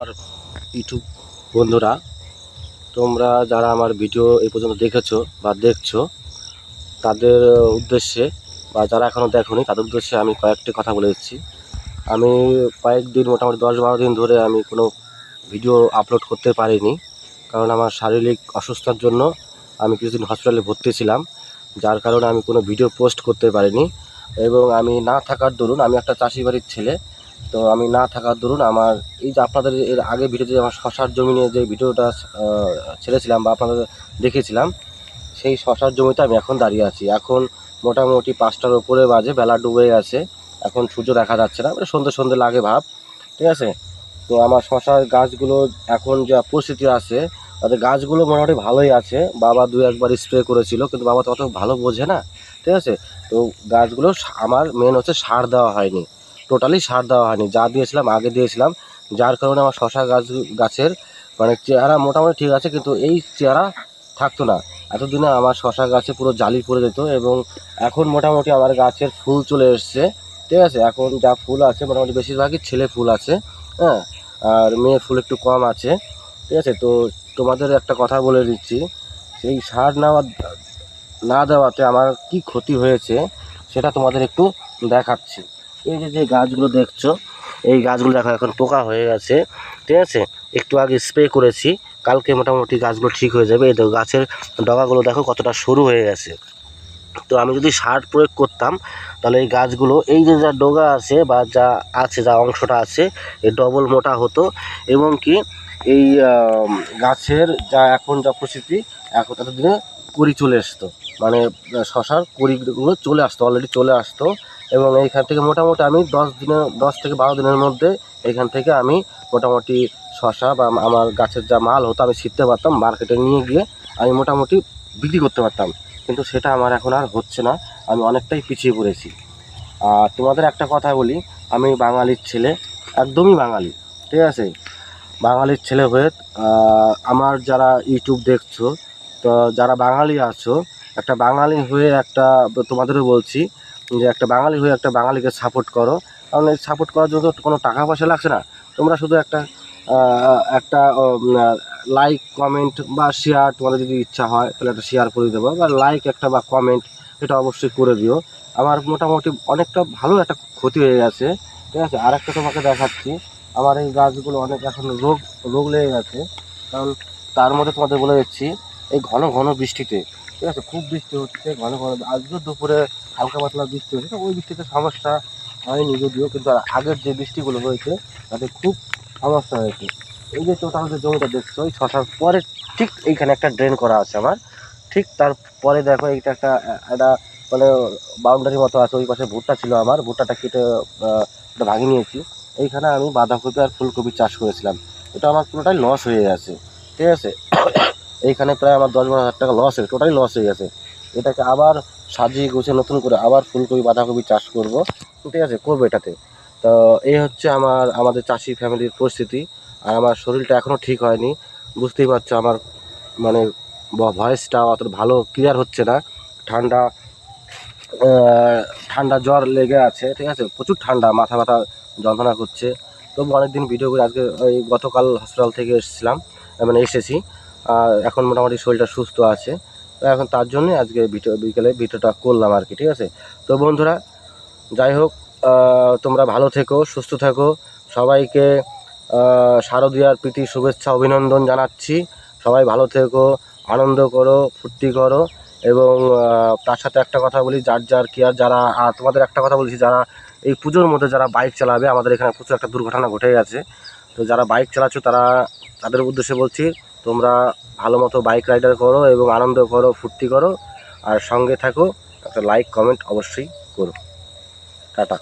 আর YouTube বন্ধুরা, তোমরা যারা আমার ভিডিও এই পর্যন্ত দেখেছো বা দেখছো তাদের উদ্দেশ্যে, বা যারা এখনও দেখোনি তাদের উদ্দেশ্যে আমি কয়েকটি কথা বলে দিচ্ছি। আমি কয়েকদিন, মোটামুটি 10-12 দিন ধরে আমি কোনো ভিডিও আপলোড করতে পারিনি, কারণ আমার শারীরিক অসুস্থতার জন্য আমি কিছুদিন হসপিটালে ভর্তি ছিলাম, যার কারণে আমি কোনো ভিডিও পোস্ট করতে পারিনি। এবং আমি না থাকার দরুন, আমি একটা চাষি বাড়ির ছেলে, তো আমি না থাকার দরুন আমার এই যে আপনাদের এর আগে ভিডিওতে আমার শশার জমি নিয়ে যে ভিডিওটা ছেড়েছিলাম বা আপনাদের দেখিয়েছিলাম, সেই শশার জমিতে আমি এখন দাঁড়িয়ে আছি। এখন মোটামুটি 5টার উপরে বাজে, বেলা ডুবে গেছে, এখন সূর্য দেখা যাচ্ছে না, মানে সন্ধ্যে সন্ধ্যে লাগে ভাব, ঠিক আছে। তো আমার শশার গাছগুলো এখন যা পরিস্থিতি আছে, তাদের গাছগুলো মোটামুটি ভালোই আছে। বাবা 2-1বার স্প্রে করেছিল, কিন্তু বাবা তো অত ভালো বোঝে না, ঠিক আছে। তো গাছগুলো আমার মেন হচ্ছে সার দেওয়া হয়নি, টোটালি সার দেওয়া হয়নি, যা দিয়েছিলাম আগে দিয়েছিলাম, যার কারণে আমার শশা গাছের মানে চেহারা মোটামুটি ঠিক আছে, কিন্তু এই চেহারা থাকতো না। এতদিনে আমার শশা গাছে পুরো জালি পড়ে যেত, এবং এখন মোটামুটি আমার গাছের ফুল চলে এসছে, ঠিক আছে। এখন যা ফুল আছে মোটামুটি বেশিরভাগই ছেলে ফুল আছে, হ্যাঁ, আর মেয়ে ফুল একটু কম আছে, ঠিক আছে। তো তোমাদের একটা কথা বলে দিচ্ছি, সেই সার না দেওয়াতে আমার কি ক্ষতি হয়েছে সেটা তোমাদের একটু দেখাচ্ছি। এই যে গাছগুলো দেখছো, এই গাছগুলো দেখো এখন পোকা হয়ে গেছে, ঠিক আছে। একটু আগে স্প্রে করেছি, কালকে মোটামুটি গাছগুলো ঠিক হয়ে যাবে। এই দেখো গাছের ডগাগুলো দেখো কতটা সরু হয়ে গেছে। তো আমি যদি সার প্রয়োগ করতাম, তাহলে এই গাছগুলো, এই যে যা ডগা আছে বা যা আছে, যা অংশটা আছে, এই ডবল মোটা হতো। এবং কি এই গাছের যা এখন যা পরিস্থিতি, এখন এতদিনে কুড়ি চলে আসতো, মানে শশার কুড়িগুলো চলে আসতো, অলরেডি চলে আসতো। এবং এইখান থেকে মোটামুটি আমি 10 থেকে 12 দিনের মধ্যে এখান থেকে আমি মোটামুটি শশা বা আমার গাছের যা মাল হতো আমি ছিঁড়তে পারতাম, মার্কেটে নিয়ে গিয়ে আমি মোটামুটি বিক্রি করতে পারতাম। কিন্তু সেটা আমার এখন আর হচ্ছে না, আমি অনেকটাই পিছিয়ে পড়েছি। আর তোমাদের একটা কথা বলি, আমি বাঙালির ছেলে, একদমই বাঙালি, ঠিক আছে। বাঙালির ছেলে হয়ে আমার যারা ইউটিউব দেখছো, তো যারা বাঙালি আছো, একটা বাঙালি হয়ে একটা তোমাদেরও বলছি যে একটা বাঙালি হয়ে একটা বাঙালিকে সাপোর্ট করো। কারণ এই সাপোর্ট করার জন্য কোনো টাকা পয়সা লাগছে না, তোমরা শুধু একটা লাইক, কমেন্ট বা শেয়ার, তোমাদের যদি ইচ্ছা হয় তাহলে একটা শেয়ার করে দেবো, বা লাইক একটা বা কমেন্ট এটা অবশ্যই করে দিও। আমার মোটামুটি অনেকটা ভালো একটা ক্ষতি হয়ে গেছে, ঠিক আছে। আর একটা তোমাকে দেখাচ্ছি, আমার এই গাছগুলো অনেক এখন রোগ লেগে গেছে, কারণ তার মধ্যে তোমাদের বলে দিচ্ছি, এই ঘন ঘন বৃষ্টিতে, ঠিক আছে, খুব বৃষ্টি হচ্ছে ঘন ঘন। আজকেও দুপুরে হালকা পাতলা বৃষ্টি হয়েছে, তো ওই বৃষ্টিতে সমস্যা হয়নি যদিও, কিন্তু আর আগের যে বৃষ্টিগুলো হয়েছে তাতে খুব সমস্যা হয়েছে। এই যে টোটাল যে জমিটা দেখছো, ওই শশার পরে ঠিক এইখানে একটা ড্রেন করা আছে আমার, ঠিক তারপরে দেখো এইটা একটা মানে বাউন্ডারির মতো আছে, ওই পাশে ভুট্টা ছিল, আমার ভুট্টাটা কেটে ওটা ভাঙিয়ে নিয়েছি। এইখানে আমি বাঁধাকপি আর ফুলকপি চাষ করেছিলাম, এটা আমার পুরোটাই লস হয়ে গেছে, ঠিক আছে। এইখানে প্রায় আমার 10-12 হাজার টাকা লস হয়ে, টোটালি লস হয়ে গেছে। এটাকে আবার সাজিয়ে গুছিয়ে নতুন করে আবার ফুলকপি বাঁধাকপি চাষ করব, ঠিক আছে, করবো এটাতে। তো এই হচ্ছে আমাদের চাষি ফ্যামিলির পরিস্থিতি। আর আমার শরীরটা এখনও ঠিক হয়নি, বুঝতেই পারছো, আমার মানে ভয়েসটা অত ভালো ক্লিয়ার হচ্ছে না। ঠান্ডা ঠান্ডা জ্বর লেগে আছে, ঠিক আছে, প্রচুর ঠান্ডা, মাথা ব্যথা যন্ত্রণা করছে। তবু অনেকদিন ভিডিও করে আজকে ওই গতকাল হসপিটাল থেকে এসেছিলাম, মানে এসেছি। এখন মোটামুটি শরীরটা সুস্থ আছে, তো এখন তার জন্যই আজকে বিকেলে ভিডিওটা করলাম আর কি, ঠিক আছে। তো বন্ধুরা, যাই হোক, তোমরা ভালো থেকো, সুস্থ থাকো। সবাইকে শারদীয়ার প্রীতি শুভেচ্ছা অভিনন্দন জানাচ্ছি। সবাই ভালো থেকো, আনন্দ করো, ফুর্তি করো। এবং তার সাথে একটা কথা বলি, যার কি আর যারা, তোমাদের একটা কথা বলছি, যারা এই পুজোর মধ্যে যারা বাইক চালাবে, আমাদের এখানে প্রচুর একটা দুর্ঘটনা ঘটে গেছে, তো যারা বাইক চালাচ্ছ তাদের উদ্দেশ্যে বলছি, তোমরা ভালো মতো বাইক রাইডার করো এবং আনন্দ করো, ফুর্তি করো, আর সঙ্গে থাকো। একটা লাইক কমেন্ট অবশ্যই করো। টাটা।